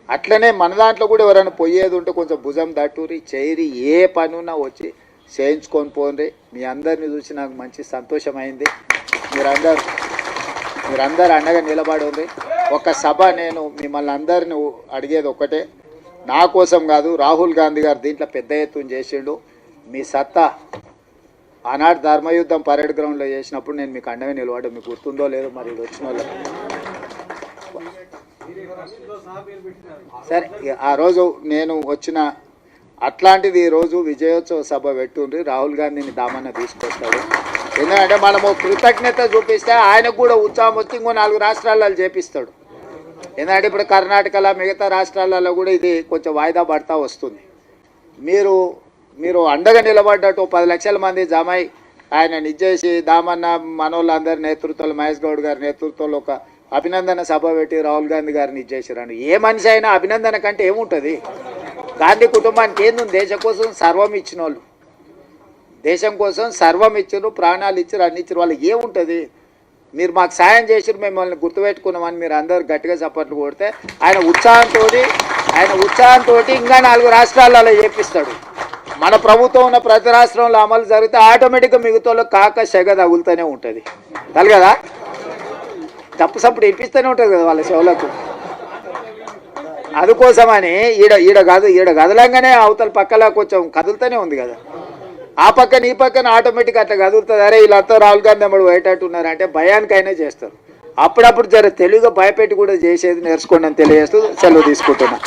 అట్లనే మన దాంట్లో కూడా ఎవరైనా పోయేది ఉంటే కొంచెం భుజం దట్టూరి చేరి ఏ పని ఉన్నా వచ్చి చేయించుకొని పోండి. మీ అందరిని చూసి నాకు మంచి సంతోషమైంది. మీరందరూ అండగా నిలబడి ఒక సభ నేను మిమ్మల్ని అందరిని అడిగేది ఒక్కటే, నా కోసం కాదు, రాహుల్ గాంధీ గారు దీంట్లో పెద్ద ఎత్తున చేసిండు. మీ సత్తా ఆనాడు ధర్మయుద్ధం పరేడ్ గ్రౌండ్లో చేసినప్పుడు నేను మీకు అండగా నిలబడ్డా, మీకు గుర్తుందో లేదో మరి ఇది వచ్చిన వాళ్ళకి. సరే, ఆ రోజు నేను వచ్చిన అట్లాంటిది ఈరోజు విజయోత్సవ సభ పెట్టుండ్రి. రాహుల్ గాంధీని దామన్న తీసుకొస్తాడు. ఎందుకంటే మనము కృతజ్ఞత చూపిస్తే ఆయనకు కూడా ఉత్సాహం వచ్చి ఇంకో 4 రాష్ట్రాలలో చేపిస్తాడు. ఎందుకంటే ఇప్పుడు కర్ణాటకలో మిగతా రాష్ట్రాలలో కూడా ఇది కొంచెం వాయిదా పడతా వస్తుంది. మీరు అండగా నిలబడ్డట్టు 10 లక్షల మంది జమై ఆయన నిజేసి దామన్న మనోళ్ళందరి నేతృత్వంలో, మహేష్ గౌడ్ గారి నేతృత్వంలో ఒక అభినందన సభ పెట్టి రాహుల్ గాంధీ గారిని ఇచ్చేసారండి. ఏ మనిషి అయినా అభినందన కంటే ఏముంటుంది? గాంధీ కుటుంబానికి ఏంది? దేశం కోసం సర్వం ఇచ్చిన వాళ్ళు, దేశం కోసం సర్వం ఇచ్చారు, ప్రాణాలు ఇచ్చారు, అన్ని ఇచ్చారు. వాళ్ళకి ఏముంటుంది? మీరు మాకు సాయం చేసారు, మిమ్మల్ని గుర్తుపెట్టుకున్నామని మీరు అందరు గట్టిగా చప్పట్లు కొడితే ఆయన ఉత్సాహంతో ఇంకా 4 రాష్ట్రాలలో చేపిస్తాడు. మన ప్రభుత్వం ఉన్న ప్రతి రాష్ట్రంలో అమలు జరిగితే ఆటోమేటిక్గా మిగతాలో కాక సెగ తగులుతూనే ఉంటుంది. తగలదా? తప్పు సప్పుడు ఇప్పిస్తూనే ఉంటుంది కదా వాళ్ళ చెవులకు. అందుకోసమని ఈడ కదలంగానే అవతల పక్కలా కొంచెం కదులుతూనే ఉంది కదా, ఆ పక్కన ఈ పక్కన ఆటోమేటిక్ అట్లా కదులుతుంది. అరే వీళ్ళంతా రాహుల్ గాంధీ అమ్మడు పోయేటట్టున్నారు అంటే భయానికైనా చేస్తారు. అప్పుడప్పుడు జర తెలివిగా భయపెట్టి కూడా చేసేది నేర్చుకోండి అని తెలియజేస్తూ సెలవు తీసుకుంటున్నా.